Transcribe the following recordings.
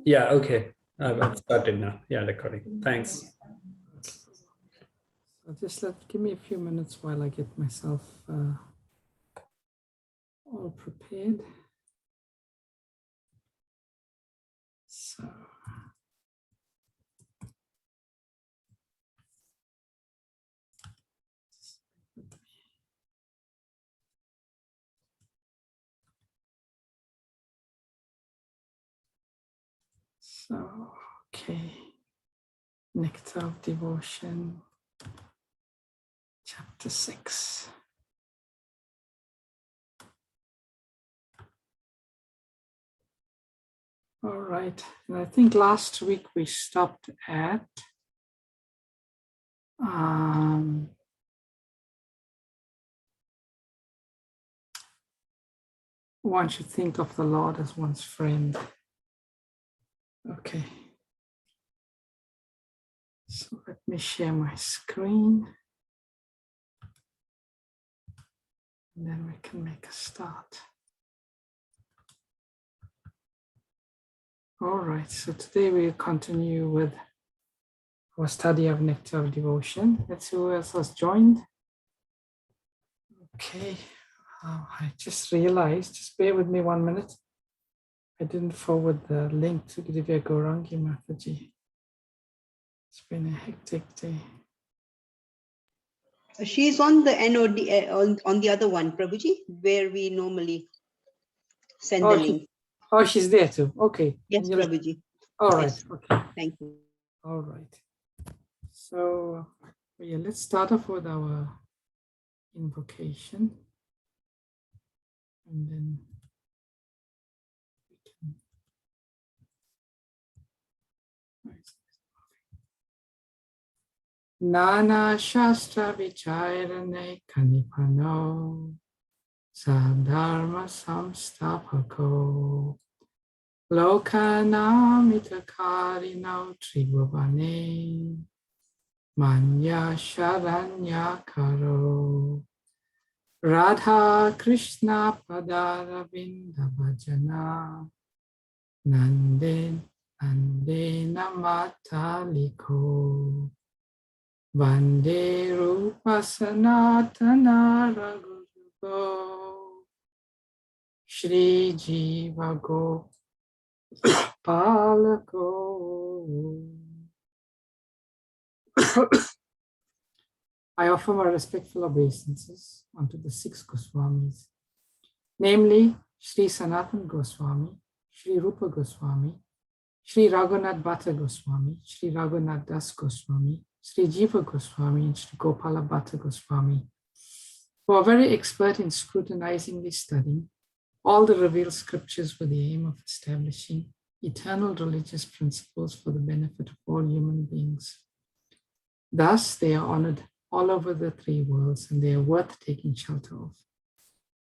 Yeah, okay. I've started now. Yeah, recording. Thanks. So just give me a few minutes while I get myself all prepared. So. So, okay. Nectar of Devotion, Chapter 6. All right. And I think last week we stopped at one should think of the Lord as one's friend. Okay. So let me share my screen. And then we can make a start. All right. So today we'll continue with our study of Nectar of Devotion. Let's see who else has joined. Okay. I just realized, just bear with me 1 minute. I didn't forward the link to Divya Gaurangi Mataji. It's been a hectic day. She's on the NOD, on the other one, Prabhuji, where we normally send the link. She's there too. Okay. Yes, Prabhuji. All right. Yes. Okay. Thank you. All right. So, yeah, let's start off with our invocation. And then we can. Nana Shastra Vichairane Kanipano Sadharma Samstapako Lokanamitakarino Tribhavane Manya Sharanya Karo Radha Krishna Padaravinda Bhajana Nande Namataliko Vande Rupa Sanatana Raghurugo Shri Jiva Gopalako. I offer my respectful obeisances unto the 6 Goswamis, namely Shri Sanatan Goswami, Shri Rupa Goswami, Shri Raghunath Bhatta Goswami, Shri Raghunath Das Goswami, Shri Jiva Goswami, and Shri Gopala Bhatta Goswami, who are very expert in scrutinizingly studying all the revealed scriptures with the aim of establishing eternal religious principles for the benefit of all human beings. Thus, they are honored all over the 3 worlds, and they are worth taking shelter of,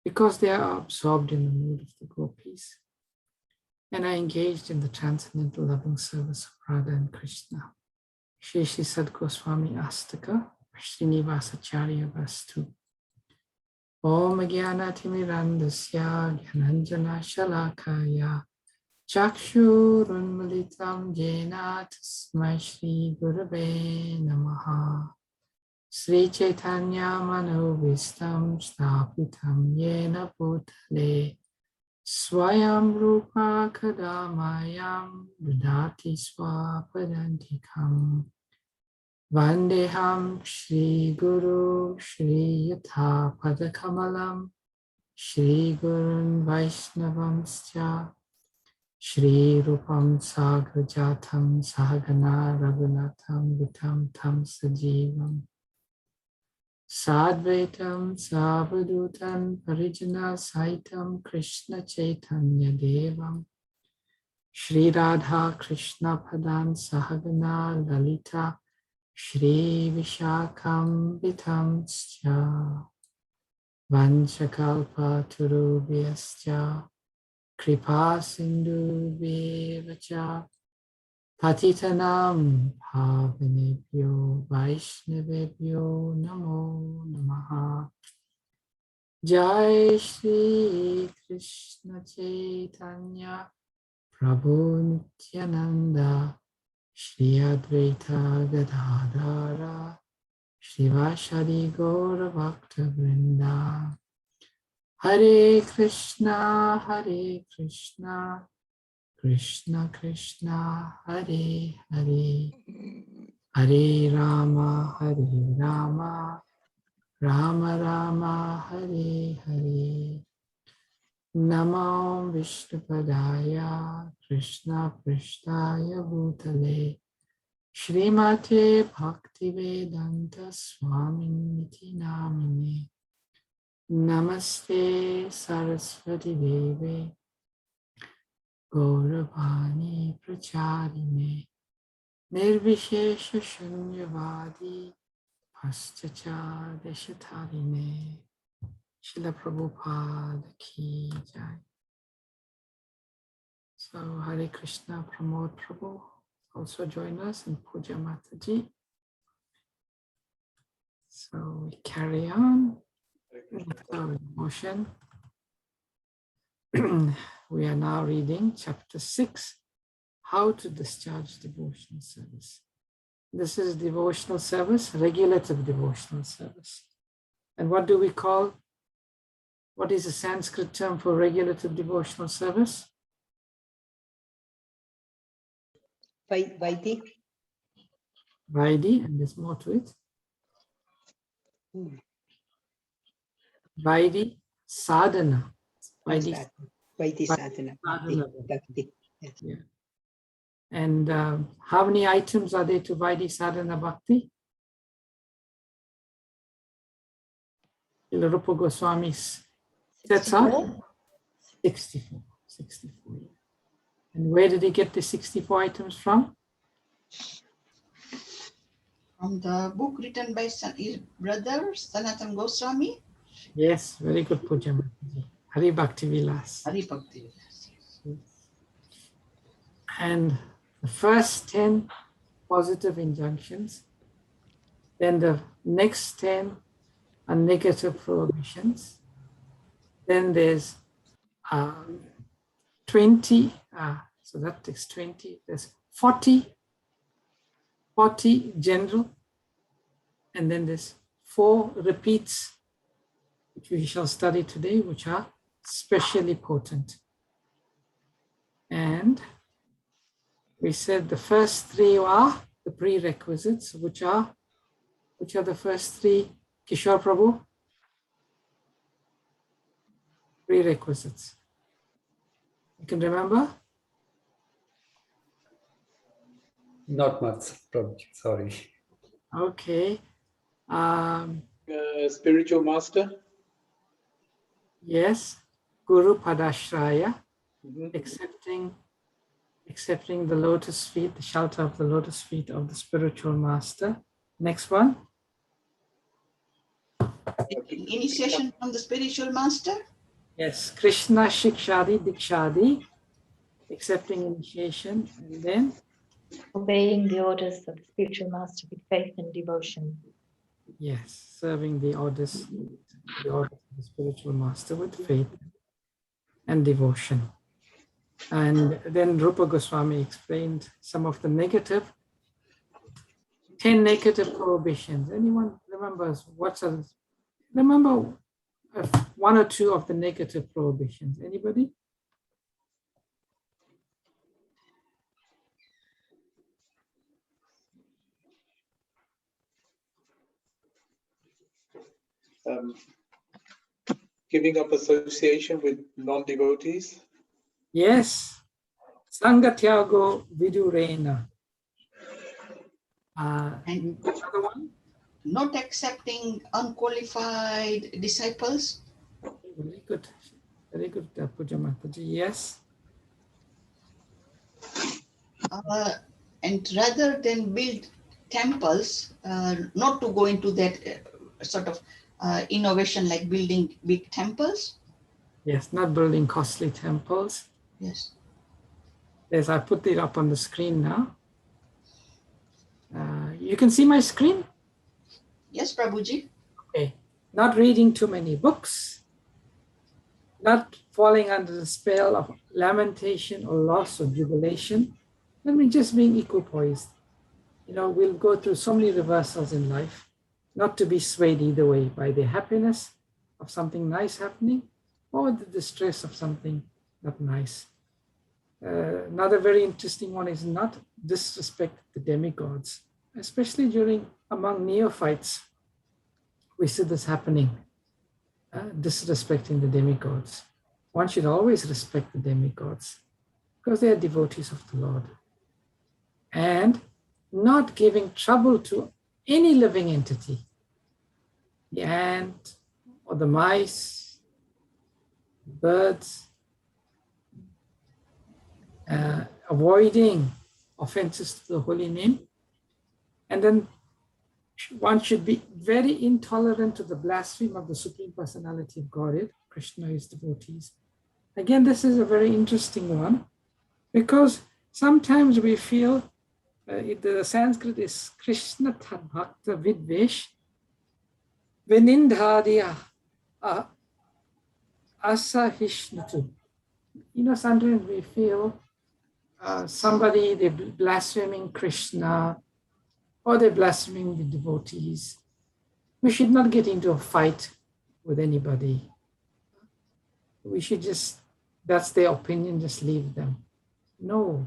because they are absorbed in the mood of the gopis and are engaged in the transcendental loving service of Radha and Krishna. Shri Shri Sad Goswami Astaka, Srinivasacharya Vastu. Om Jnana Timirandasya Jnananjana Shalakaya Chakshurunmilitam Jena Tasmai Shri Gurave Namaha. Sri Chaitanya Manovistam Stapitam Yena Bhutale Swayam Rupa Kadamayam Dudati Swapadantikam Vandeham Shri Guru Shri Yatha Padakamalam Shri Gurun Vaishnavamscha Shri Rupam Sagrajatam Sahagana Raghunatham Vitam Tam Sajivam Sadvaitam Savadutam Parijana Saitam Krishna Chaitanya Devam Shri Radha Krishna Padan Sahagana Lalita Shri Vishakam Vitamscha Vanchakalpa Turubhyascha Kripa Sindhu Bevacha Patitanam Pavanebhyo Vaishnavebhyo Namo Namaha. Jai Shri Krishna Chaitanya Prabhu Nityananda, Shri Advaita Gadadara, Shivashadi Gaura Bhakta Vrinda. Hare Krishna, Krishna Krishna, Hare Hare, Hare Rama, Rama Rama, Hare Hare. Namo Vishnupadaya, Krishna Prishtaya Bhutale, Shrimate Bhaktivedanta Swaminiti Namine. Namaste Saraswati Deve, Gauravani Pracharine, Nirvishesha Shunyavadi, Paschachar Deshatarine. Srila Prabhupada ki jai. So Hare Krishna, Pramod Prabhu also join us in Puja Mataji. So we carry on with our devotion. We are now reading Chapter 6, How to Discharge Devotional Service. This is devotional service, regulative devotional service. And what do we call, what is the Sanskrit term for regulative devotional service? Vaiti. Vaidi, and there's more to it. Vaidi sadhana. Vaiti sadhana. Bhakti. Yes. Yeah. And how many items are there to Vaidi sadhana bhakti? Srila Rupa Goswami's sets up 64. 64. Yeah. And where did he get the 64 items from? From the book written by his brother Sanatana Goswami. Yes, very good, Puja Mataji. Hari Bhakti Vilas. Hari Bhakti. Yes. And the first 10 positive injunctions, then the next 10 are negative prohibitions. Then there's 20, so that takes 20, there's 40 general, and then there's 4 repeats, which we shall study today, which are specially potent. And we said the first 3 are the prerequisites, which are the first 3, Kishore Prabhu? Prerequisites. You can remember? Not much, Prabhu. Sorry. Okay. Spiritual master. Yes. Guru Padashraya. Mhm. Accepting the lotus feet, the shelter of the lotus feet of the spiritual master. Next one. Initiation from the spiritual master. Yes, Krishna Shikshadi Dikshadi, accepting initiation, and then obeying the orders of the spiritual master with faith and devotion. yes, serving the orders of the spiritual master with faith and devotion. And then Rupa Goswami explained some of the 10 negative prohibitions. Anyone remembers remember 1 or 2 of the negative prohibitions? Anybody? Giving up association with non-devotees. Yes. Sangatyago Vidurena. And another one? not accepting unqualified disciples. Very good. Very good, Puja Mataji. Yes. And rather than build temples, not to go into that sort of innovation like building big temples. Yes, not building costly temples. Yes. Yes, I put it up on the screen now. You can see my screen? Yes, Prabhuji. Okay. Not reading too many books. not falling under the spell of lamentation or loss or jubilation. That means just being equipoised. You know, we'll go through so many reversals in life, not to be swayed either way by the happiness of something nice happening or the distress of something not nice. Another very interesting one is not disrespect the demigods, especially among neophytes. We see this happening, disrespecting the demigods. One should always respect the demigods because they are devotees of the Lord. And not giving trouble to any living entity, the ant or the mice, birds, avoiding offenses to the holy name. And then one should be very intolerant to the blasphemy of the Supreme Personality of Godhead, Krishna, his devotees. Again, this is a very interesting one because sometimes we feel the Sanskrit is Krishna Tad Bhakta Vidvesh Vinindhadiya Asahishnatu. You know, sometimes we feel somebody, they're blaspheming Krishna or they're blaspheming the devotees. We should not get into a fight with anybody. We should just, that's their opinion, just leave them. No.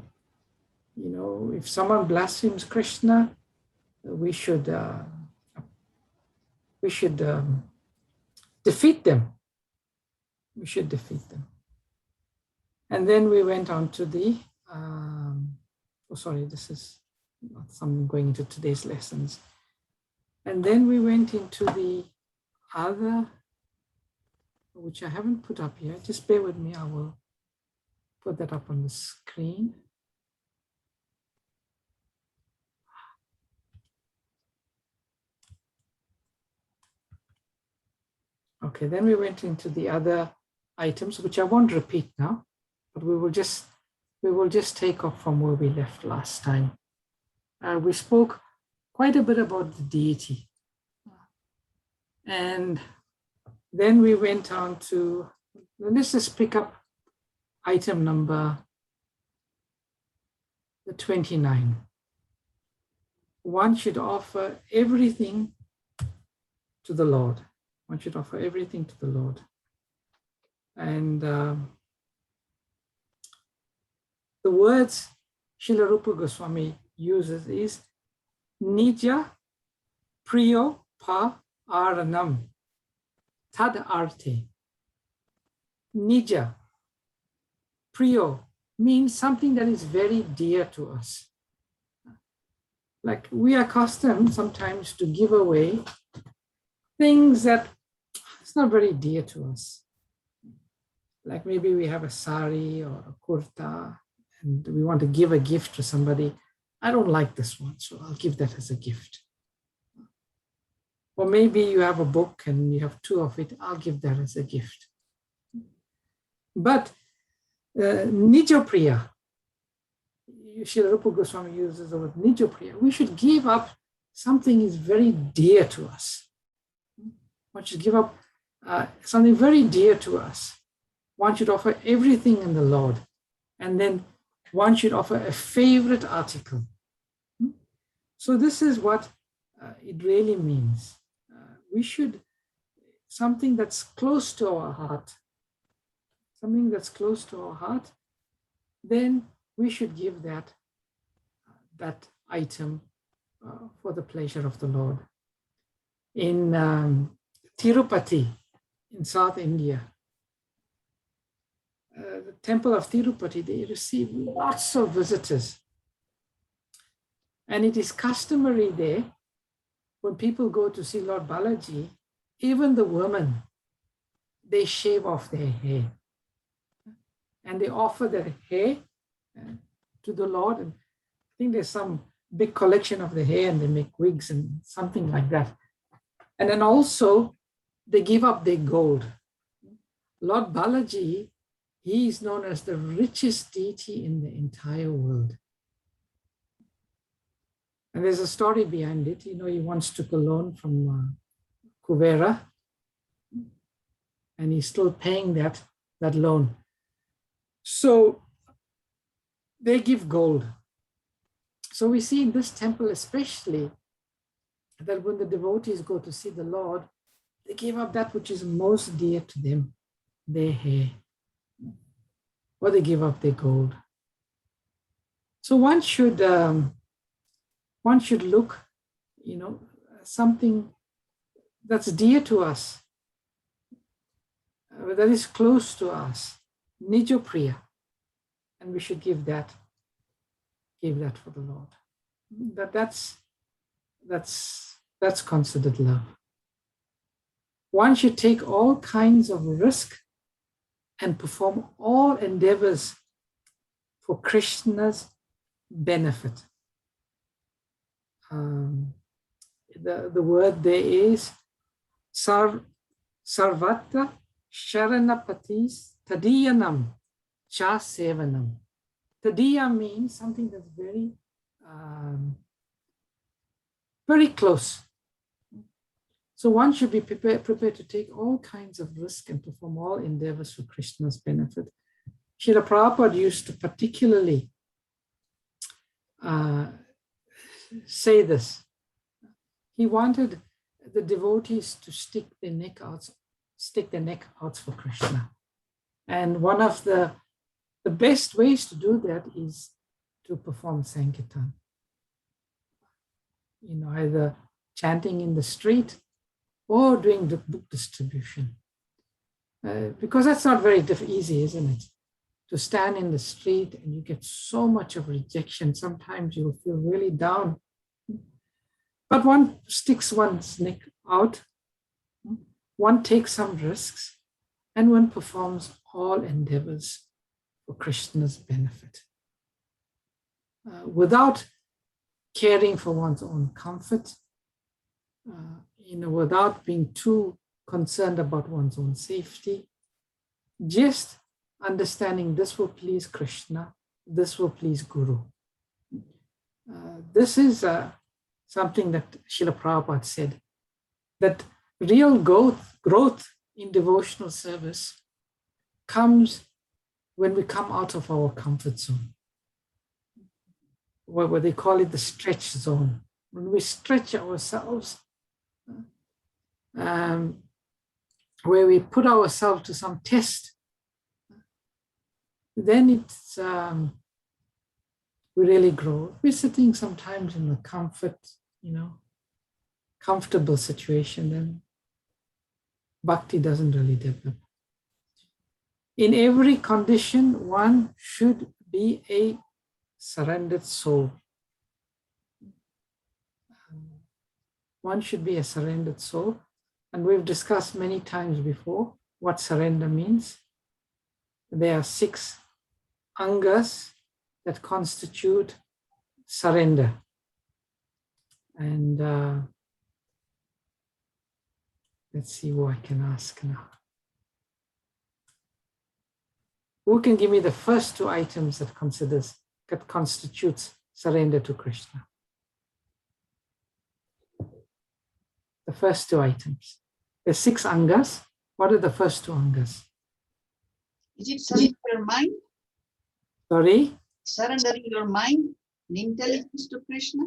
You know, if someone blasphemes Krishna, we should defeat them. We should defeat them. And then we went on to the, this is not something going into today's lessons. And then we went into the other, which I haven't put up here. Just bear with me, I will put that up on the screen. Okay, then we went into the other items, which I won't repeat now, but we will just take off from where we left last time. We spoke quite a bit about the deity. And then we went on to, let's just pick up item number 29. One should offer everything to the Lord. One should offer everything to the Lord. And the words Srila Rupa Goswami uses is Nija Priyo Pa Aranam Tad Arte. Nija Priyo means something that is very dear to us. Like we are accustomed sometimes to give away things that it's not very dear to us. Like maybe we have a sari or a kurta and we want to give a gift to somebody. I don't like this one, so I'll give that as a gift. Or maybe you have a book and you have 2 of it, I'll give that as a gift. But Nijopriya, Srila Rupa Goswami uses the word Nijopriya. We should give up something is very dear to us. One should give up something very dear to us. One should offer everything in the Lord. And then one should offer a favorite article. So this is what it really means. We should, something that's close to our heart, something that's close to our heart, then we should give that item for the pleasure of the Lord. In Tirupati, in South India, the temple of Tirupati, they receive lots of visitors. And it is customary there, when people go to see Lord Balaji, even the women, they shave off their hair. And they offer their hair to the Lord. And I think there's some big collection of the hair and they make wigs and something like that. And then also they give up their gold. Lord Balaji, he is known as the richest deity in the entire world. And there's a story behind it. You know, he once took a loan from Kuvera, and he's still paying that that loan. So they give gold. So we see in this temple especially that when the devotees go to see the Lord, they give up that which is most dear to them, their hair, or they give up their gold. So one should look, something that's dear to us, that is close to us, Nijo Priya, and we should give that for the Lord. That's considered love. One should take all kinds of risk and perform all endeavors for Krishna's benefit. The word there is sarvatra sharanapatis tadiyanam cha sevanam. Tadiya means something that's very, very close. So one should be prepared to take all kinds of risk and perform all endeavors for Krishna's benefit. Srila Prabhupada used to particularly say this. He wanted the devotees to stick their neck out for Krishna. And one of the best ways to do that is to perform Sankirtan. Either chanting in the street or doing the book distribution. Because that's not very easy, isn't it? To stand in the street and you get so much of rejection. Sometimes you'll feel really down. But one sticks one's neck out, one takes some risks, and one performs all endeavors for Krishna's benefit. Without caring for one's own comfort, without being too concerned about one's own safety, just understanding this will please Krishna, this will please Guru. This is something that Srila Prabhupada said, that real growth in devotional service comes when we come out of our comfort zone, what they call it the stretch zone. When we stretch ourselves, where we put ourselves to some test, then it's we really grow. We're sitting sometimes in a comfortable situation, then bhakti doesn't really develop. In every condition, one should be a surrendered soul. One should be a surrendered soul. And we've discussed many times before what surrender means. There are 6 angas that constitute surrender. And let's see who I can ask now. Who can give me the first 2 items that constitutes surrender to Krishna? The first 2 items. There's 6 angas. What are the first 2 angas? Is it surrendering your mind? Sorry? Surrendering your mind and intelligence to Krishna?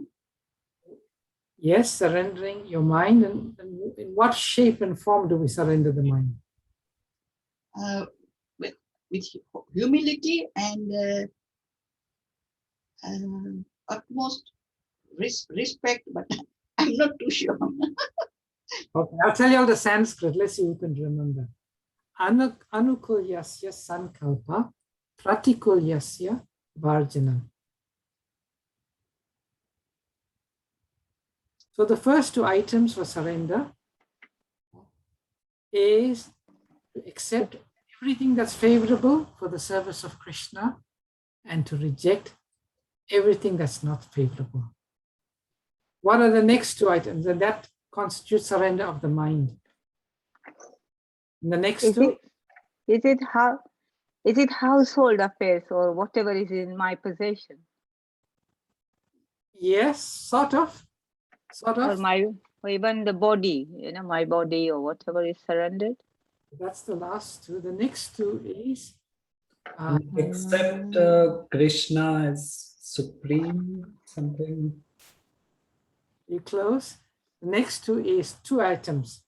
Yes, surrendering your mind. And in what shape and form do we surrender the mind? With humility and utmost respect, but I'm not too sure. Okay, I'll tell you all the Sanskrit. Let's see who can remember. Anukulyasya sankalpa pratikulyasya varjanam. So the first 2 items for surrender is to accept everything that's favorable for the service of Krishna and to reject everything that's not favorable. What are the next 2 items? And that constitutes surrender of the mind. And the next Is 2? Is it household affairs or whatever is in my possession? Yes, sort of. Or even the body, my body or whatever is surrendered? That's the last two. The next two is Except Krishna is supreme, something. you close. The next two is two items.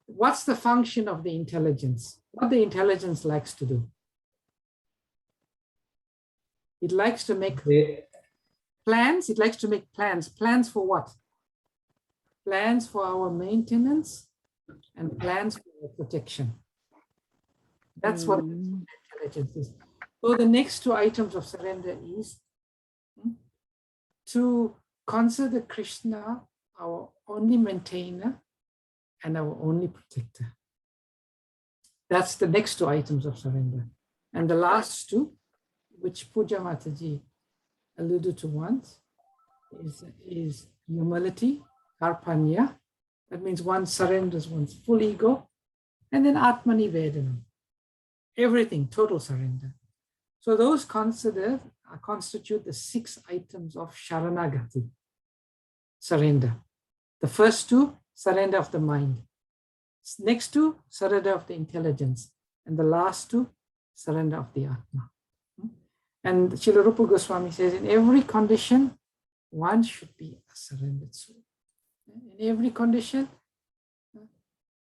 What's the function of the intelligence? What the intelligence likes to do? It likes to make plans. It likes to make plans. Plans for what? Plans for our maintenance and plans for our protection. That's what intelligence is. So the next two items of surrender is to consider Krishna our only maintainer and our only protector. That's the next two items of surrender. And the last two, which Puja Mataji alluded to once, is humility, karpanya. That means one surrenders one's full ego. And then Atmani Vedana, everything, total surrender. So those considered constitute the 6 items of Sharanagati, surrender. The first two, surrender of the mind. Next two, surrender of the intelligence. And the last two, surrender of the Atma. And Srila Rupa Goswami says, in every condition, one should be a surrendered soul. In every condition,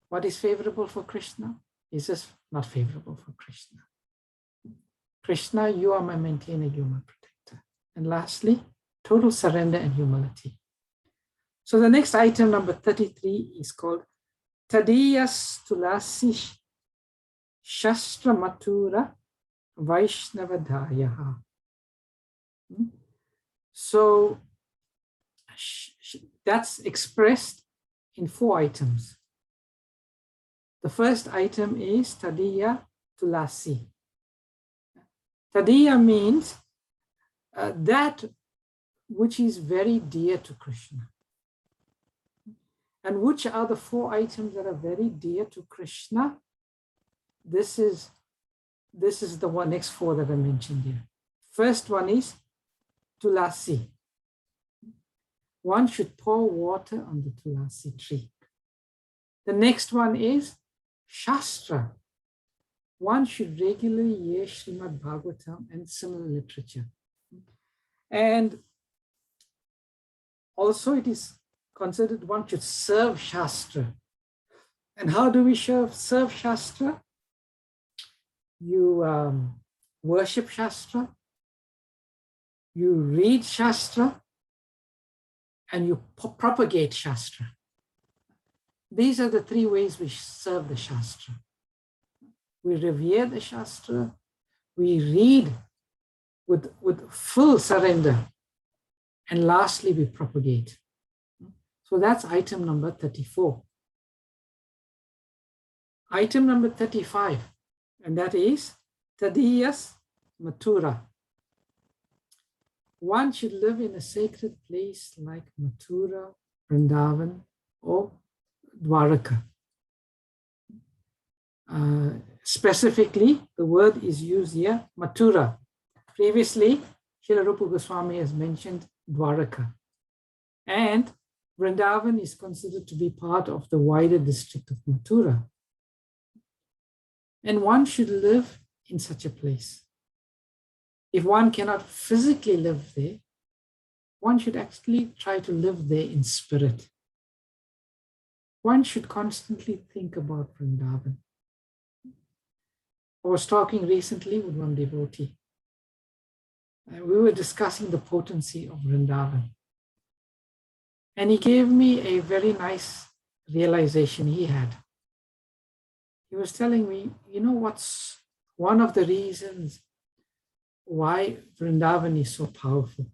what is favorable for Krishna is just not favorable for Krishna. Krishna, you are my maintainer, you are my protector. And lastly, total surrender and humility. So the next item, number 33, is called Tadiyas Tulasi Shastra Matura Vaishnavadayaha. So that's expressed in 4 items. The first item is Tadiya Tulasi. Tadiya means that which is very dear to Krishna. And which are the 4 items that are very dear to Krishna? This is the next 4 that I mentioned here. First one is Tulasi. One should pour water on the Tulasi tree. The next one is Shastra. One should regularly hear Srimad Bhagavatam and similar literature. And also it is considered one should serve Shastra. And how do we serve Shastra? You worship Shastra, you read Shastra, and you propagate Shastra. These are the 3 ways we serve the Shastra. We revere the Shastra, we read with full surrender, and lastly, we propagate. So that's item number 34. Item number 35, and that is Tadiyas Mathura. One should live in a sacred place like Mathura, Vrindavan, or Dwaraka. Specifically, the word is used here, Mathura. Previously, Srila Rupa Goswami has mentioned Dwaraka. And Vrindavan is considered to be part of the wider district of Mathura. And one should live in such a place. If one cannot physically live there, one should actually try to live there in spirit. One should constantly think about Vrindavan. I was talking recently with one devotee. We were discussing the potency of Vrindavan. And he gave me a very nice realization he had. He was telling me, you know what's one of the reasons why Vrindavan is so powerful?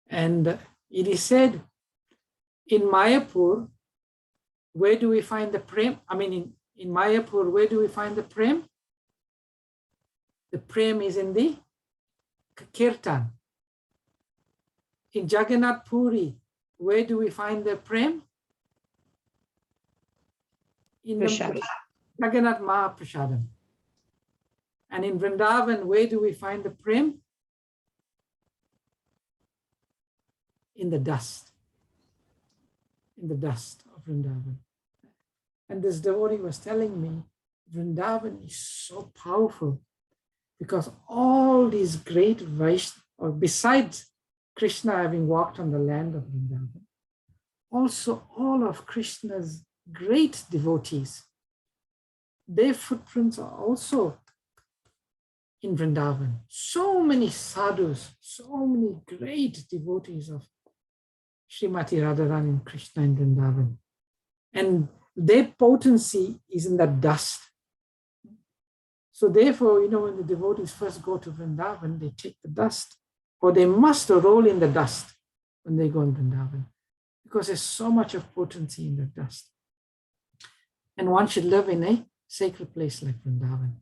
And it is said, in Mayapur, where do we find the Prem? I mean, in Mayapur, where do we find the Prem? The Prem is in the Kirtan. In Jagannath Puri, where do we find the Prem? In the Jagannath Mahaprasadam. And in Vrindavan, where do we find the Prem? In the dust of Vrindavan. And this devotee was telling me, Vrindavan is so powerful because all these great Vaishnavas, or besides Krishna having walked on the land of Vrindavan, also all of Krishna's great devotees, their footprints are also in Vrindavan. So many sadhus, so many great devotees of Srimati Radharani and Krishna in Vrindavan. And their potency is in the dust. So therefore, when the devotees first go to Vrindavan, they take the dust, or they must roll in the dust when they go in Vrindavan, because there's so much of potency in the dust. And one should live in a sacred place like Vrindavan.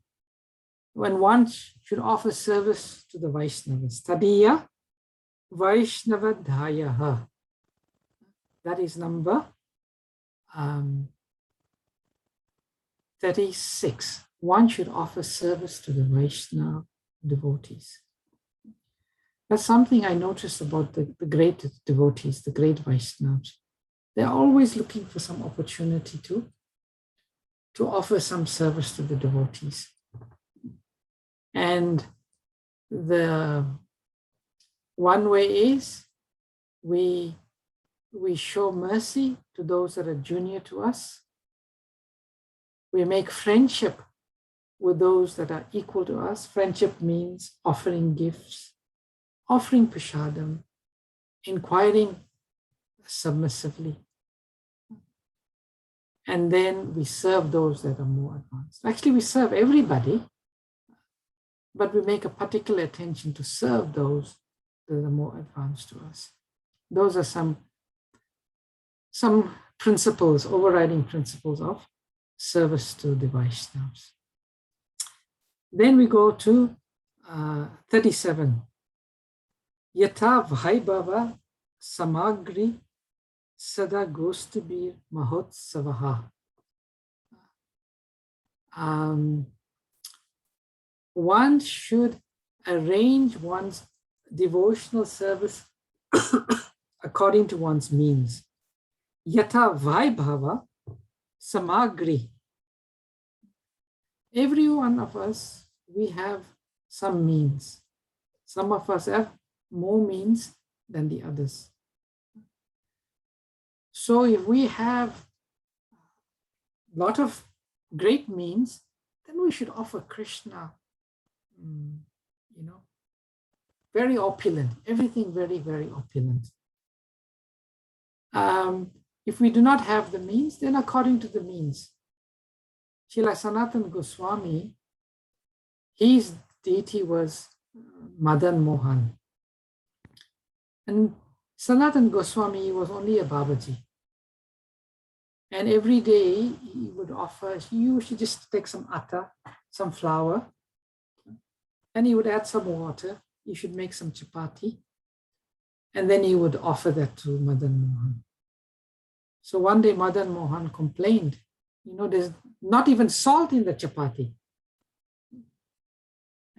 When one should offer service to the Vaishnavas, Tadiya Vaishnava Dhayaha. That is number 36. One should offer service to the Vaishnava devotees. That's something I noticed about the great devotees, the great Vaishnavas. They're always looking for some opportunity to offer some service to the devotees. And the one way is we show mercy to those that are junior to us. We make friendship with those that are equal to us. Friendship means offering gifts, offering prashadam, inquiring submissively. And then we serve those that are more advanced. Actually, we serve everybody, but we make a particular attention to serve those that are more advanced to us. Those are some principles, overriding principles of service to the Vaishnavas. Then we go to 37. Yata Vaibhava Samagri Sada Gostubir Mahotsavaha. One should arrange one's devotional service according to one's means. Yata Vaibhava Samagri. Every one of us, we have some means. Some of us have more means than the others. So if we have a lot of great means, then we should offer Krishna, very opulent, everything very, very opulent. If we do not have the means, then according to the means. Srila Sanatana Goswami, his deity was Madan Mohan. And Sanatana Goswami was only a Babaji. And every day he would offer, you should just take some atta, some flour, and he would add some water. You should make some chapati. And then he would offer that to Madan Mohan. So one day Madan Mohan complained, there's not even salt in the chapati.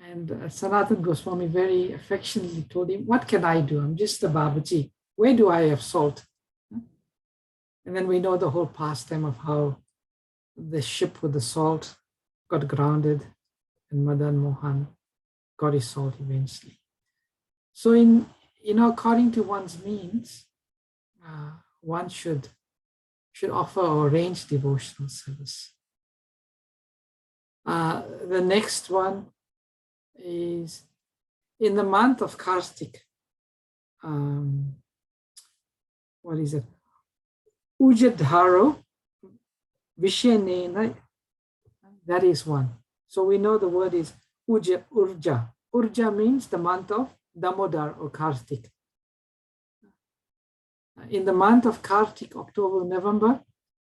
And Sanatana Goswami very affectionately told him, what can I do? I'm just a Babaji. Where do I have salt? And then we know the whole pastime of how the ship with the salt got grounded and Madan Mohan got his salt eventually. So according to one's means, one should offer or arrange devotional service. The next one is in the month of Kartik. What is it? Ujadharo Vishenena. That is one. So we know the word is Urja. Urja means the month of Damodar or Kartik. In the month of Kartik, October, November,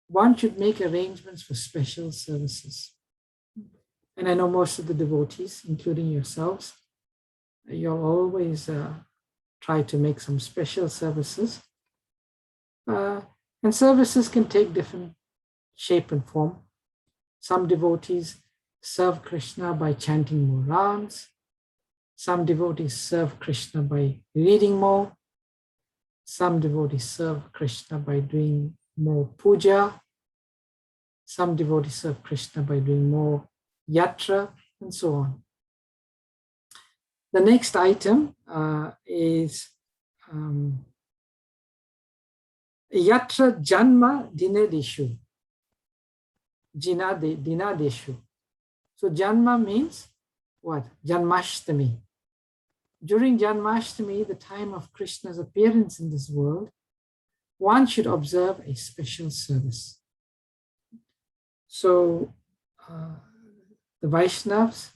one should make arrangements for special services. And I know most of the devotees, including yourselves, you'll always try to make some special services. And services can take different shape and form. Some devotees serve Krishna by chanting more rounds. Some devotees serve Krishna by reading more. Some devotees serve Krishna by doing more puja. Some devotees serve Krishna by doing more yatra and so on. The next item is yatra janma dinadeshu. Dinadeshu. So janma means what? Janmashtami. During Janmashtami, the time of Krishna's appearance in this world, one should observe a special service. So the Vaishnavas,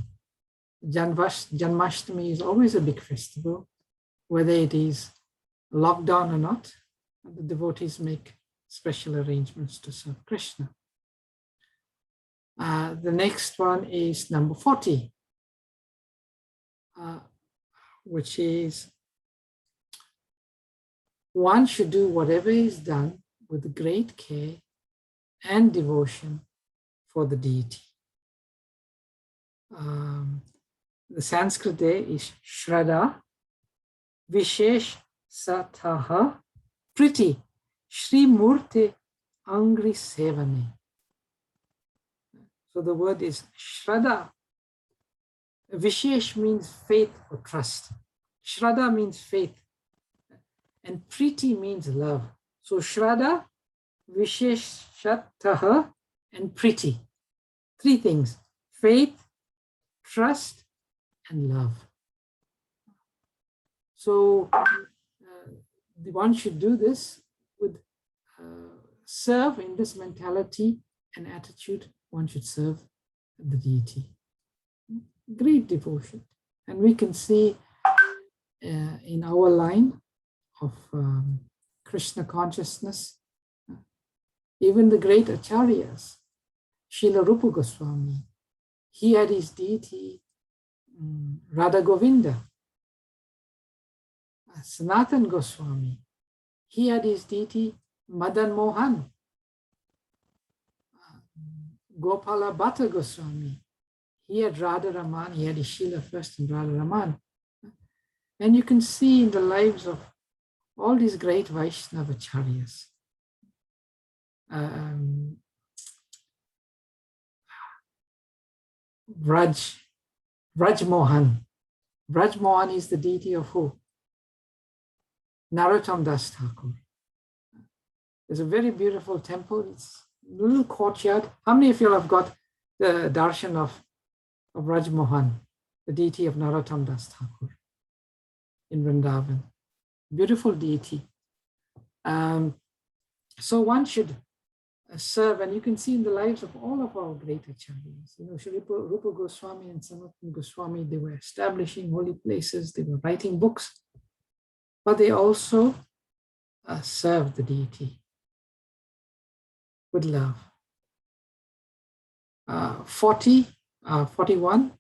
Janmashtami is always a big festival, whether it is lockdown or not. The devotees make special arrangements to serve Krishna. The next one is number 40, which is one should do whatever is done with great care and devotion for the deity. The Sanskrit there is Shraddha, Vishesh Sataha, Priti, Shri Murte Angri Sevane. So the word is Shraddha. Vishesh means faith or trust. Shraddha means faith. And Priti means love. So Shraddha, Visheshataha, and Priti. Three things: faith, trust, and love. So one should do this with serve in this mentality and attitude. One should serve the deity. Great devotion. And we can see in our line of Krishna consciousness, even the great acharyas, Srila Rupa Goswami, he had his deity Radha Govinda. Sanatan Goswami, he had his deity Madan Mohan. Gopala Bhatta Goswami, he had Radha Raman, he had his Srila first and Radha Raman. And you can see in the lives of all these great Vaishnava acharyas. Braj Mohan. Braj Mohan is the deity of who? Narottam Das Thakur. There's a very beautiful temple. It's a little courtyard. How many of you have got the darshan of Braj Mohan, the deity of Narottam Das Thakur in Vrindavan? Beautiful deity. So one should serve, and you can see in the lives of all of our great acharyas. You know, Sri Rupa Goswami and Sanatana Goswami, they were establishing holy places, they were writing books, but they also served the deity with love. 41,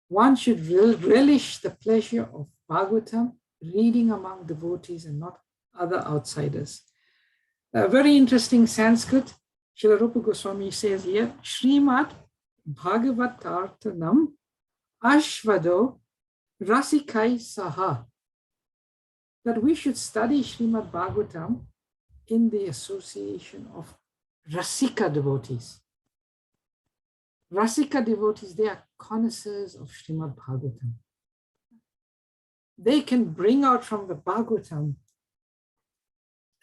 one should relish the pleasure of Bhagavatam, reading among devotees and not other outsiders. Very interesting Sanskrit. Srila Rupa Goswami says here, Srimad Bhagavatarthanam Ashvado Rasikai Saha. That we should study Srimad Bhagavatam in the association of Rasika devotees. Rasika devotees, they are connoisseurs of Srimad Bhagavatam. They can bring out from the Bhagavatam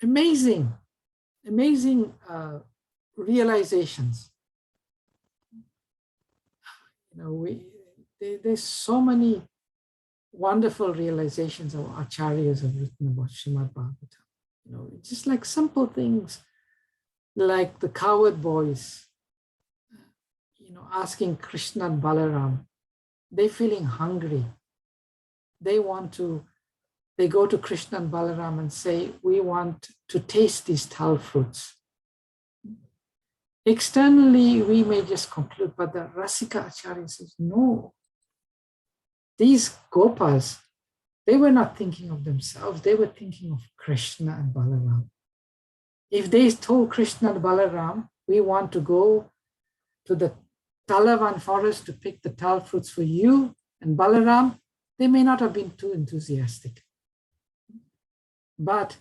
amazing realizations. You know, there's so many wonderful realizations our acharyas have written about Srimad Bhagavatam. You know, just like simple things like the cowherd boys, you know, asking Krishna and Balaram, they're feeling hungry. They go to Krishna and Balaram and say, we want to taste these tal fruits. Externally, we may just conclude, but the Rasika Acharya says, no. These Gopas, they were not thinking of themselves, they were thinking of Krishna and Balaram. If they told Krishna and Balaram, we want to go to the Talavan forest to pick the tal fruits for you and Balaram, they may not have been too enthusiastic. But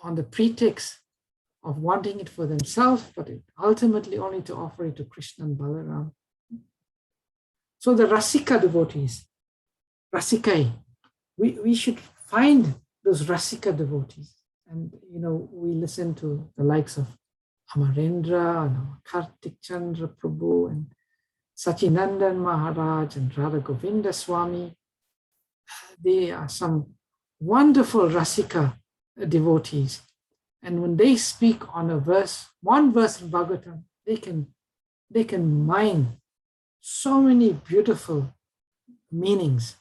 on the pretext of wanting it for themselves, but ultimately only to offer it to Krishna and Balaram. So the Rasika devotees, Rasikai, we should find those Rasika devotees. And, we listen to the likes of Amarendra, and Kartik Chandra Prabhu, and Sachinandan Maharaj, and Radha Govinda Swami. They are some wonderful Rasika devotees. And when they speak on one verse of Bhagavatam, they can mine so many beautiful meanings,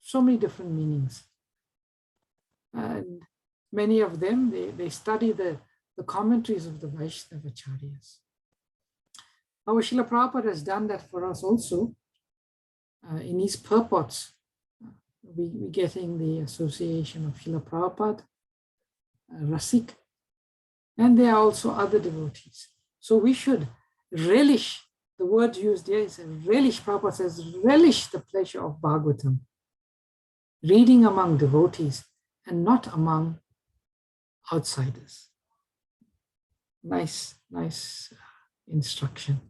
so many different meanings. And many of them, they study the commentaries of the Vaishnavacharyas. Our Srila Prabhupada has done that for us also. In his purports, we're getting the association of Srila Prabhupada, Rasik, and there are also other devotees. So we should relish, the word used here is relish. Prabhupada says, relish the pleasure of Bhagavatam, reading among devotees and not among outsiders. Nice instruction.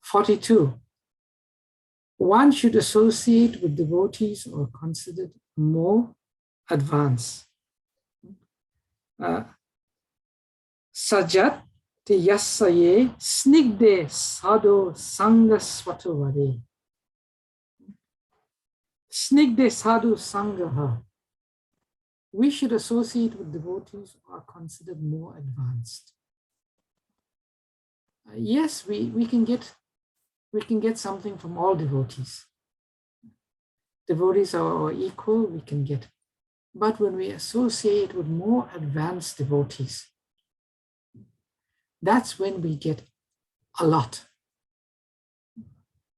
42. One should associate with devotees or considered more advanced. Sajat yasaye snigde sadho sangha swatovare. Snigde sadhu sangha. We should associate with devotees who are considered more advanced. Yes, we can get something from all devotees. Devotees are equal, we can get. But when we associate with more advanced devotees, that's when we get a lot.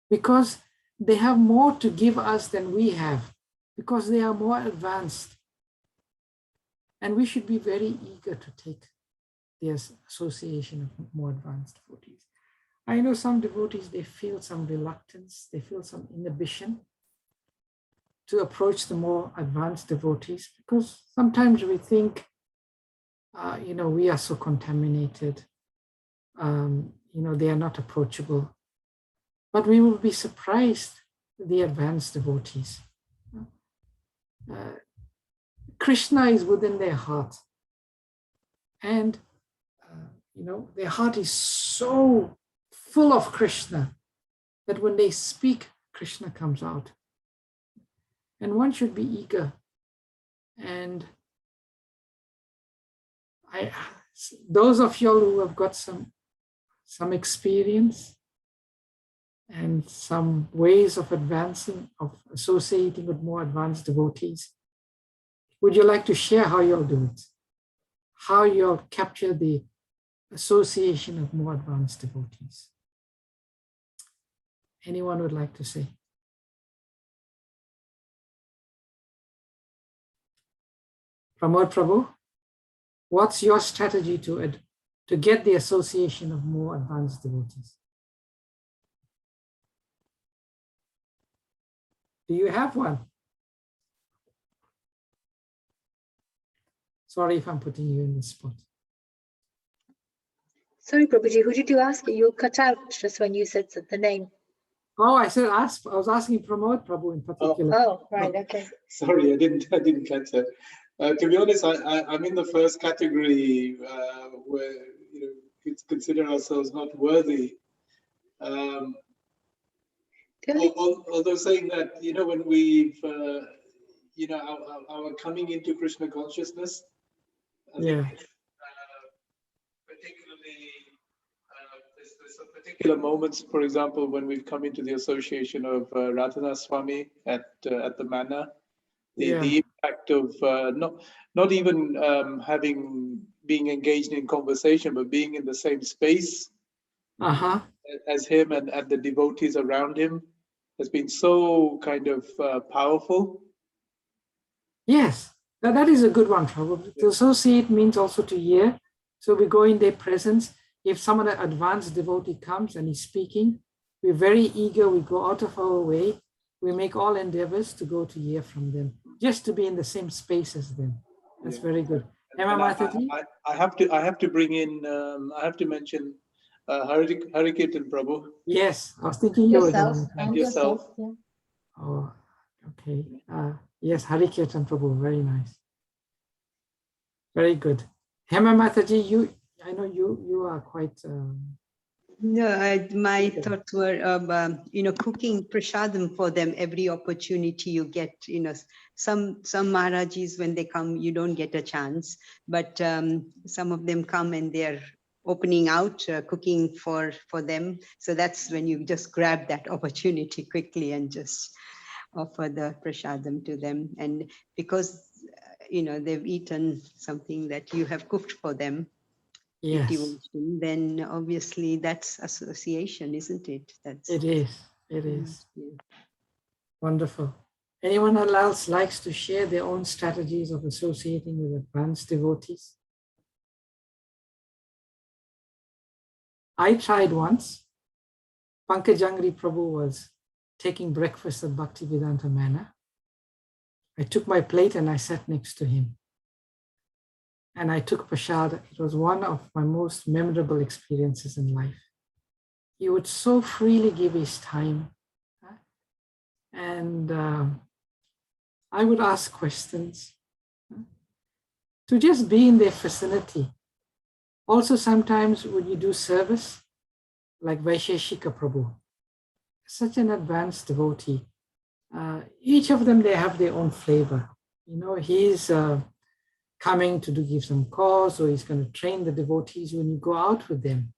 Because they have more to give us than we have, because they are more advanced. And we should be very eager to take the association of more advanced devotees. I know some devotees, they feel some reluctance, they feel some inhibition to approach the more advanced devotees, because sometimes we think, we are so contaminated, they are not approachable. But we will be surprised with the advanced devotees. Krishna is within their heart. And, their heart is so full of Krishna that when they speak, Krishna comes out. And one should be eager. And those of y'all who have got some experience and some ways of advancing, of associating with more advanced devotees, would you like to share how you'll do it? How you'll capture the association of more advanced devotees? Anyone would like to say? Pramod Prabhu, what's your strategy to get the association of more advanced devotees? Do you have one? Sorry if I'm putting you in the spot. Sorry, Prabhuji, who did you ask? You cut out just when you said the name. Oh, I was asking Pramod Prabhu in particular. Oh, right, okay. Sorry, I didn't catch that. To be honest, I'm in the first category where we consider ourselves not worthy. Although saying that, when we've, our coming into Krishna consciousness, I think, particularly, there's some particular moments, for example, when we've come into the association of Radhana Swami at the manor, the impact of not even being engaged in conversation, but being in the same space as him and the devotees around him has been so kind of powerful. Yes, that is a good one, Prabhu. To associate means also to hear. So we go in their presence. If someone, an advanced devotee comes and is speaking, we're very eager, we go out of our way, we make all endeavors to go to hear from them, just to be in the same space as them. That's very good. Emma Mataji? I have to bring in, I have to mention Hariketan Prabhu. Yes, I was thinking you were Yourself going to. and yourself. yourself. Yeah. Oh, okay. Yes, Hariketan Prabhu, very nice. Very good. Hema Mataji, I know you are quite. No, my thoughts were, cooking prasadam for them every opportunity you get. Some Maharajis, when they come, you don't get a chance, but some of them come and they're opening out, cooking for them. So that's when you just grab that opportunity quickly and just offer the prasadam to them. And because, they've eaten something that you have cooked for them, Yes, devotion, then obviously that's association, isn't it? it is. It is. Yeah. Wonderful. Anyone else likes to share their own strategies of associating with advanced devotees? I tried once. Pankajangri Prabhu was taking breakfast at Bhaktivedanta Manor. I took my plate and I sat next to him. And I took prasad. It was one of my most memorable experiences in life. He would so freely give his time. And I would ask questions. To just be in their vicinity. Also, sometimes when you do service, like Vaisheshika Prabhu, such an advanced devotee, each of them, they have their own flavor. He's coming to give some course, or he's going to train the devotees when you go out with them.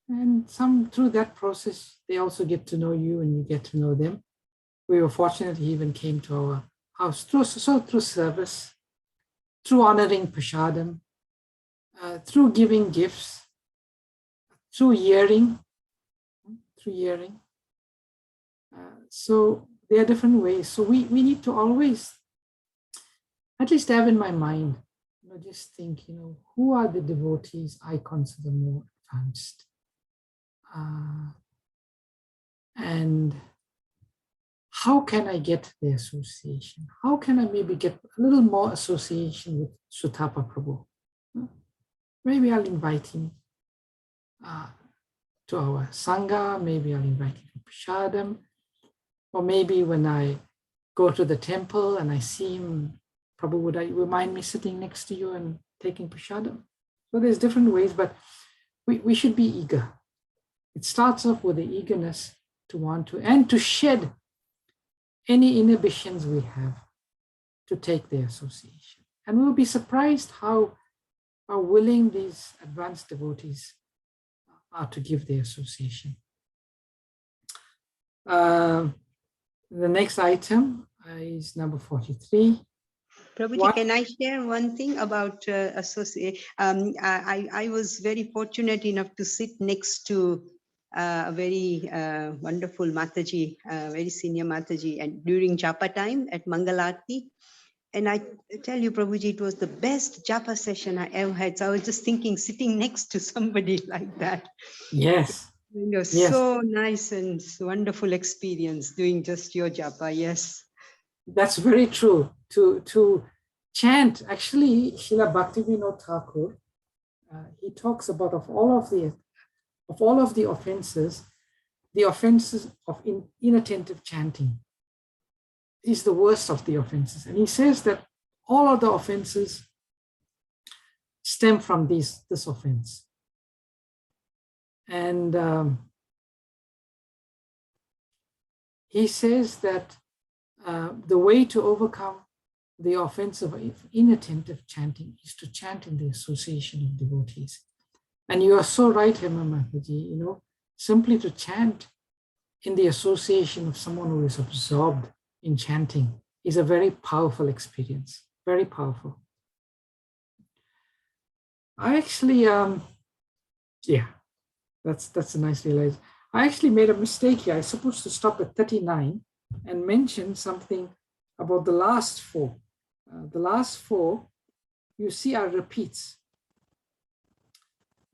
And through that process, they also get to know you and you get to know them. We were fortunate he even came to our house through service, through honoring prasadam, through giving gifts, through hearing. So there are different ways. So we need to always, at least have in my mind, just think, who are the devotees I consider more advanced? And how can I get the association? How can I maybe get a little more association with Sutapa Prabhu? Maybe I'll invite him to our Sangha, maybe I'll invite him to Prasadam, or maybe when I go to the temple and I see him, Prabhu, would I remind me sitting next to you and taking Prasadam? So there's different ways, but we should be eager. It starts off with the eagerness to want to, and to shed any inhibitions we have to take the association. And we'll be surprised how willing these advanced devotees are to give the association. The next item is number 43. Prabhuji, can I share one thing about association? I was very fortunate enough to sit next to a very wonderful Mataji, very senior Mataji, and during Japa time at Mangalarti. And I tell you, Prabhuji, it was the best Japa session I ever had. So I was just thinking, sitting next to somebody like that. Yes. Yes. So nice and wonderful experience doing just your Japa. Yes. That's very true. To chant, actually, Srila Bhaktivinoda Thakur, he talks about of all of the offenses of inattentive chanting is the worst of the offenses. And he says that all of the offenses stem from this offense. And he says that the way to overcome the offense of inattentive chanting is to chant in the association of devotees. And you are so right, Hema Mataji, simply to chant in the association of someone who is absorbed in chanting is a very powerful experience, very powerful. I actually, that's a nice realization. I actually made a mistake here. I was supposed to stop at 39 and mention something about the last four. The last four, you see, are repeats.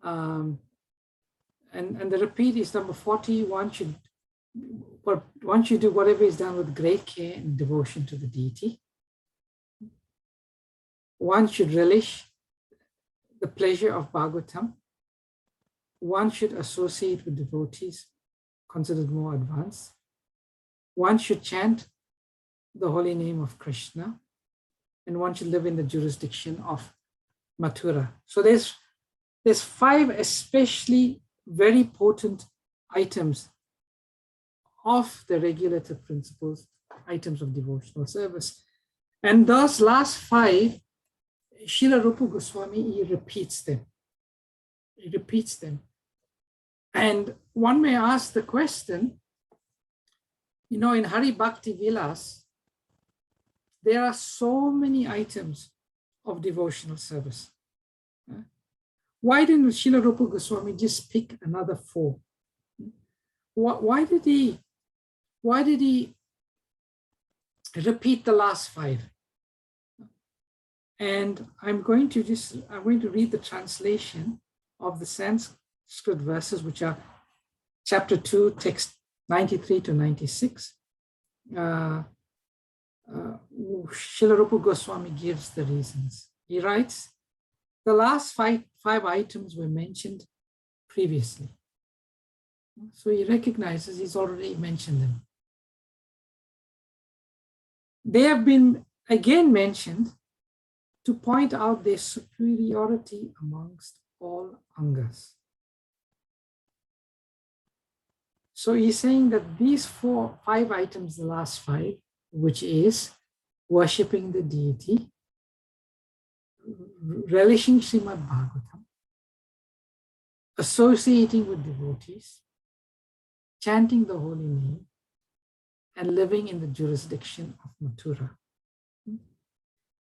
And the repeat is number 40. One should do whatever is done with great care and devotion to the deity. One should relish the pleasure of Bhagavatam. One should associate with devotees considered more advanced. One should chant the holy name of Krishna, and one should live in the jurisdiction of Mathura. So there's 5 especially very potent items of the regulative principles, items of devotional service. And those last 5, Srila Rupa Goswami, he repeats them. He repeats them. And one may ask the question, you know, in Hari Bhakti Vilas, there are so many items of devotional service. Why didn't Srila Rupa Goswami just pick another 4? Why did he repeat the last 5? And I'm going to read the translation of the Sanskrit verses, which are chapter 2, text 93 to 96. Srila Rupa Goswami gives the reasons. He writes, the last five items were mentioned previously. So he recognizes he's already mentioned them. They have been again mentioned to point out their superiority amongst all angas. So he's saying that these 5 items, the last 5, which is worshipping the deity, relishing Srimad Bhagavatam, associating with devotees, chanting the holy name, and living in the jurisdiction of Mathura.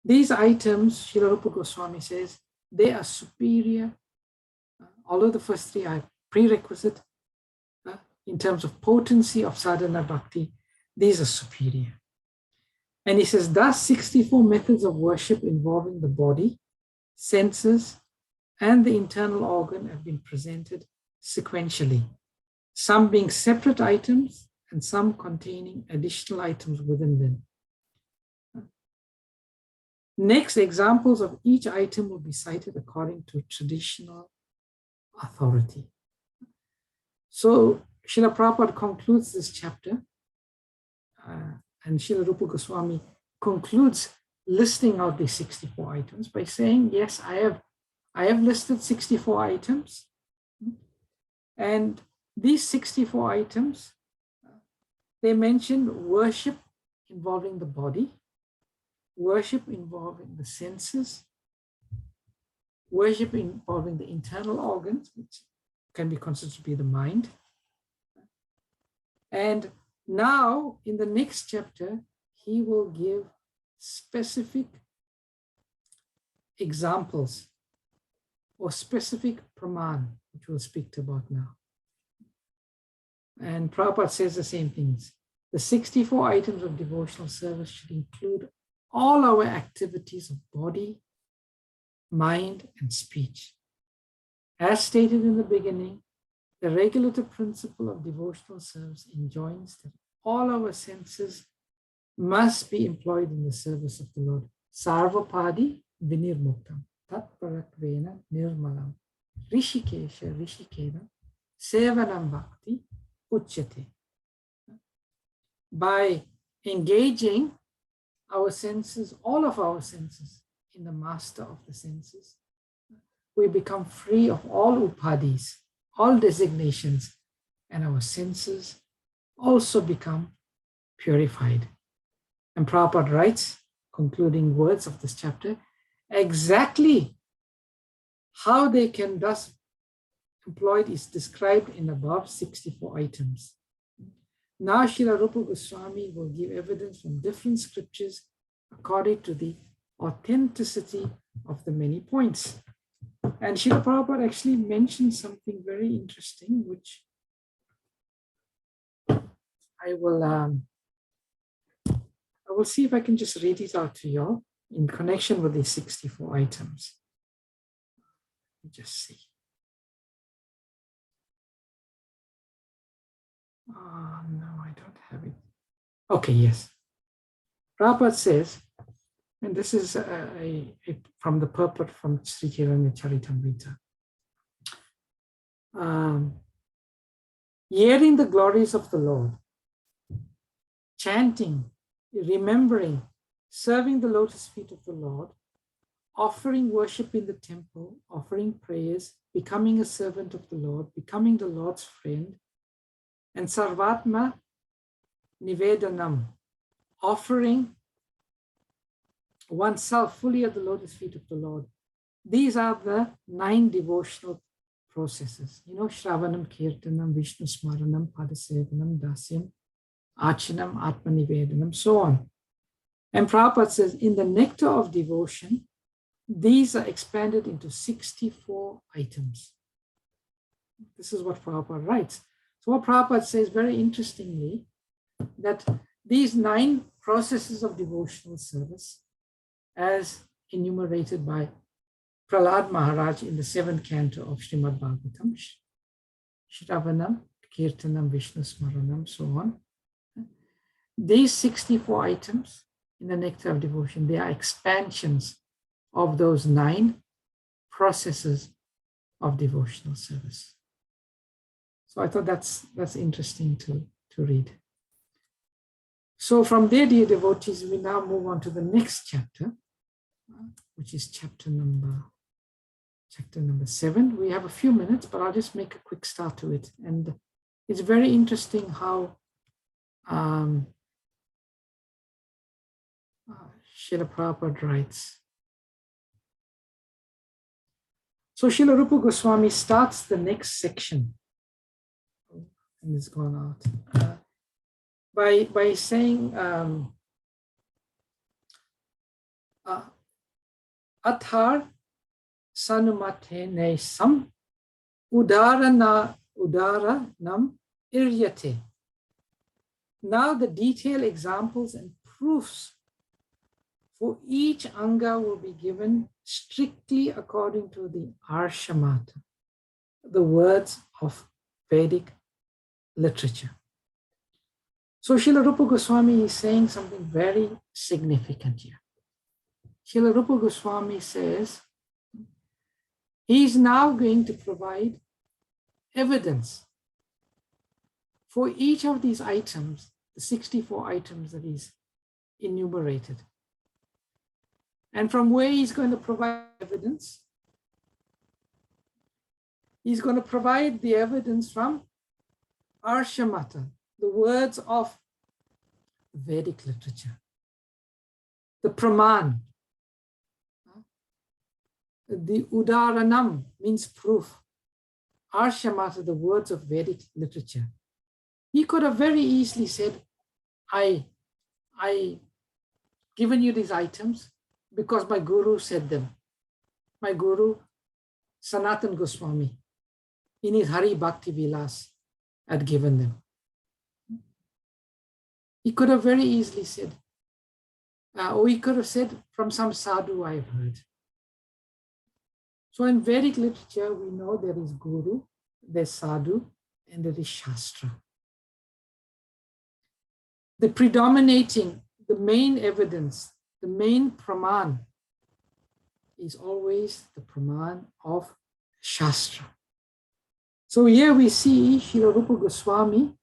These items, Srila Rupa Goswami says, they are superior, although the first 3 are prerequisite in terms of potency of sadhana bhakti, these are superior. And he says, thus 64 methods of worship involving the body, senses, and the internal organ have been presented sequentially, some being separate items and some containing additional items within them. Next, examples of each item will be cited according to traditional authority. So Srila Prabhupada concludes this chapter, and Srila Rupa Goswami concludes listing out these 64 items by saying, yes, I have listed 64 items, and these 64 items, they mention worship involving the body, worship involving the senses, worship involving the internal organs, which can be considered to be the mind. And now, in the next chapter, he will give specific examples or specific praman, which we'll speak about now. And Prabhupada says the same things. The 64 items of devotional service should include all our activities of body, mind, and speech. As stated in the beginning, the regulative principle of devotional service enjoins that all our senses must be employed in the service of the Lord. Sarvapadi vinirmuktam, tatparakvena nirmalam, rishikesha rishikeda, sevanam bhakti uchyate. By engaging our senses, all of our senses, in the master of the senses, we become free of all upadhis, all designations, and our senses also become purified. And Prabhupada writes, concluding words of this chapter, exactly how they can thus employed is described in above 64 items. Now Srila Rupa Goswami will give evidence from different scriptures according to the authenticity of the many points. And Srila Prabhupada actually mentioned something very interesting, which I will see if I can just read it out to you all in connection with these 64 items. Let me just see. Oh, no, I don't have it. Okay, yes. Prabhupada says, And this is from the purport from Sri Chaitanya Charitamrita. Hearing the glories of the Lord, chanting, remembering, serving the lotus feet of the Lord, offering worship in the temple, offering prayers, becoming a servant of the Lord, becoming the Lord's friend, and Sarvatma Nivedanam, offering oneself fully at the lotus feet of the Lord. These are the 9 devotional processes. You know, Shravanam, Kirtanam, Vishnu Smaranam, Padasevanam, Dasyam, Archanam, Atma Nivedanam, so on. And Prabhupada says, in the nectar of devotion, these are expanded into 64 items. This is what Prabhupada writes. So what Prabhupada says very interestingly, that these 9 processes of devotional service, as enumerated by Prahlad Maharaj in the 7th canto of Srimad Bhagavatam, Shravanam, Kirtanam, Vishnu Smaranam, so on. These 64 items in the nectar of devotion, they are expansions of those 9 processes of devotional service. So I thought that's interesting to read. So from there, dear devotees, we now move on to the next chapter, which is chapter number 7. We have a few minutes, but I'll just make a quick start to it. And it's very interesting how Srila Prabhupada writes. So Srila Rupa Goswami starts the next section, and it's gone out, by saying, Athar Sanumate Nesam Udaranam Iryate. Now the detailed examples and proofs for each anga will be given strictly according to the Arshamata, the words of Vedic literature. So Srila Rupa Goswami is saying something very significant here. Srila Rupa Goswami says he is now going to provide evidence for each of these items, the 64 items that he's enumerated. And from where he's going to provide evidence, he's going to provide the evidence from Arshamata, the words of Vedic literature. The Praman, the Udaranam means proof. Arshamata, the words of Vedic literature. He could have very easily said, I given you these items because my guru said them. My guru, Sanatan Goswami, in his Hari Bhakti Vilas, had given them. He could have very easily said, or he could have said, from some sadhu I've heard. So in Vedic literature, we know there is guru, there's sadhu, and there is shastra. The predominating, the main evidence, the main praman is always the praman of shastra. So here we see Srila Rupa Goswami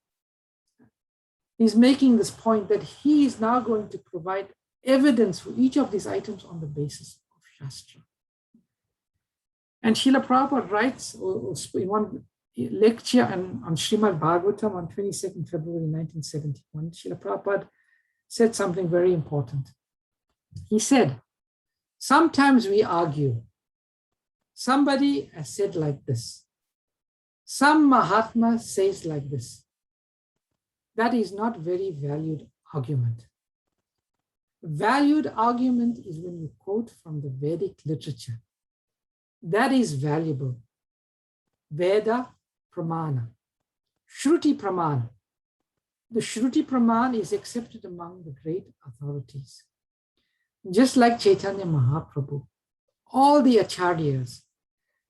is making this point that he is now going to provide evidence for each of these items on the basis of shastra. And Srila Prabhupada writes in one lecture on Srimad Bhagavatam on 22nd February 1971, Srila Prabhupada said something very important. He said, sometimes we argue. Somebody has said like this. Some Mahatma says like this. That is not very valued argument. Valued argument is when you quote from the Vedic literature. That is valuable. Veda Pramana. Shruti Praman. The Shruti Praman is accepted among the great authorities. Just like Chaitanya Mahaprabhu, all the acharyas,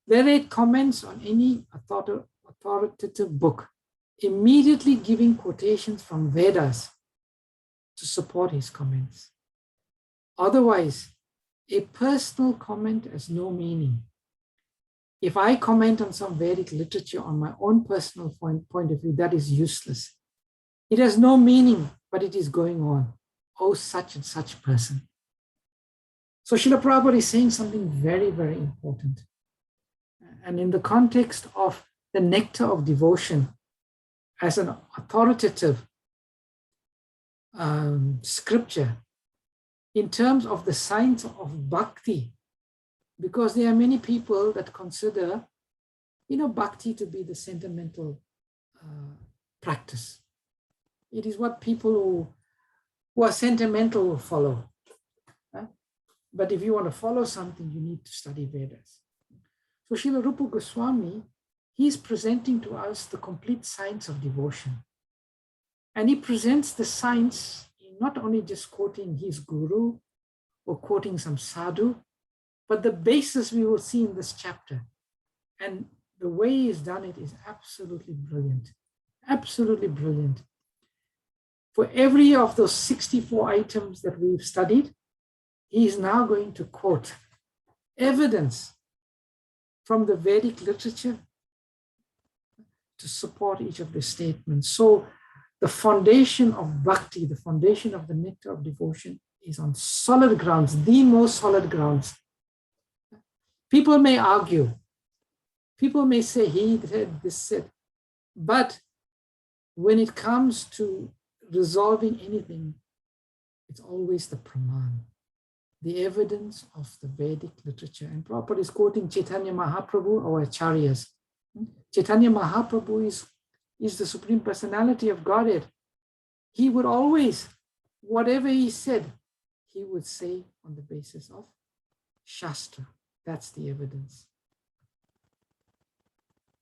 they read comments on any authoritative book, immediately giving quotations from Vedas to support his comments. Otherwise, a personal comment has no meaning. If I comment on some Vedic literature on my own personal point of view, that is useless. It has no meaning, but it is going on. Oh, such and such person. So Srila Prabhupada is saying something very, very important. And in the context of the nectar of devotion as an authoritative scripture, in terms of the science of bhakti, because there are many people that consider, bhakti to be the sentimental practice. It is what people who are sentimental will follow. But if you want to follow something, you need to study Vedas. So Srila Rupa Goswami, he's presenting to us the complete science of devotion. And he presents the science not only just quoting his guru or quoting some sadhu, but the basis we will see in this chapter. And the way he's done it is absolutely brilliant. Absolutely brilliant. For every of those 64 items that we've studied, he is now going to quote evidence from the Vedic literature to support each of the statements. So the foundation of bhakti, the foundation of the nectar of devotion is on solid grounds, the most solid grounds. People may argue. People may say he said, this said. But when it comes to resolving anything, it's always the praman, the evidence of the Vedic literature. And Prabhupada is quoting Chaitanya Mahaprabhu, our acharyas. Chaitanya Mahaprabhu is the Supreme Personality of Godhead. He would always, whatever he said, he would say on the basis of Shastra. That's the evidence.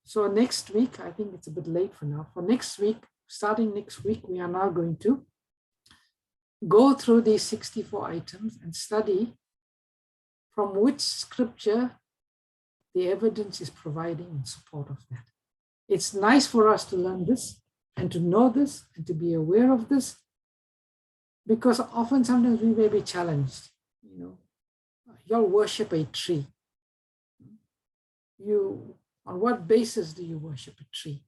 So next week, I think it's a bit late for now. For next week, starting next week, we are now going to go through these 64 items and study from which scripture the evidence is providing in support of that. It's nice for us to learn this and to know this and to be aware of this, because often sometimes we may be challenged. Y'all worship a tree. On what basis do you worship a tree?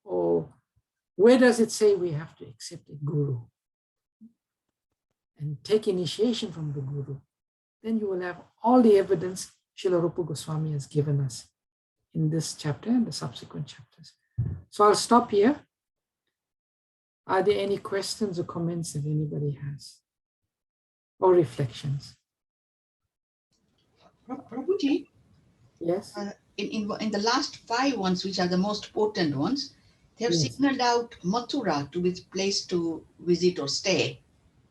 Or where does it say we have to accept a guru and take initiation from the guru? Then you will have all the evidence Srila Rupa Goswami has given us in this chapter and the subsequent chapters. So I'll stop here. Are there any questions or comments that anybody has? Or reflections? Prabhuji, Yes. In the last 5 ones, which are the most potent ones, they have Yes. signaled out Mathura to be the place to visit or stay.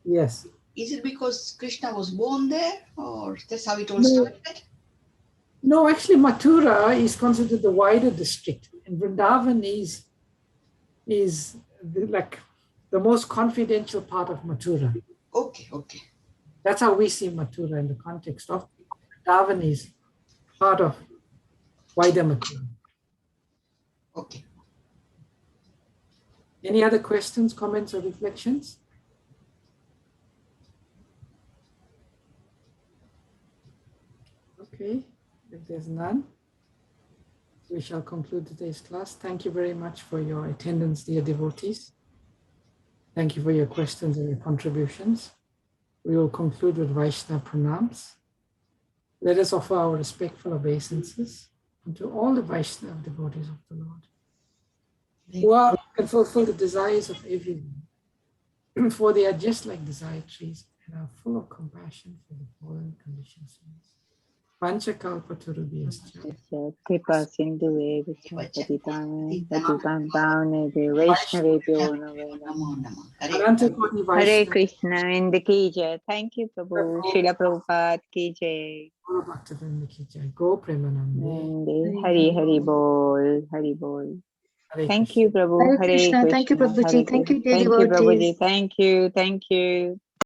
Yes. Is it because Krishna was born there, or that's how it all started? No, actually, Mathura is considered the wider district, and Vrindavan is the most confidential part of Mathura. Okay. That's how we see Mathura in the context of Vrindavan is part of wider Mathura. Okay. Any other questions, comments, or reflections? Okay, if there's none, we shall conclude today's class. Thank you very much for your attendance, dear devotees. Thank you for your questions and your contributions. We will conclude with Vaishnava pranams. Let us offer our respectful obeisances unto all the Vaishnava devotees of the Lord, who can fulfill the desires of everyone, for they are just like desire trees and are full of compassion for the fallen conditioned souls. Panchakalpatarubhyascha Kripa Sindhu Patitan Vaishnavebhyo Namo Anantakoti Hare Vaishnava Krishna in the Ki Jai. Thank you, Prabhu. Srila Prabhupada Ki Jai. Guru Bhaktivinoda Ki Jai. Go Premanande. Hari Hari Bol. Hari Bol. Hare Thank Krishna. you, Prabhu. Hare Hare Krishna. Krishna. Thank you, Prabhuji. Hare Thank you, Krishna. dear Thank you, devotees. Prabhuji. Thank you. Thank you.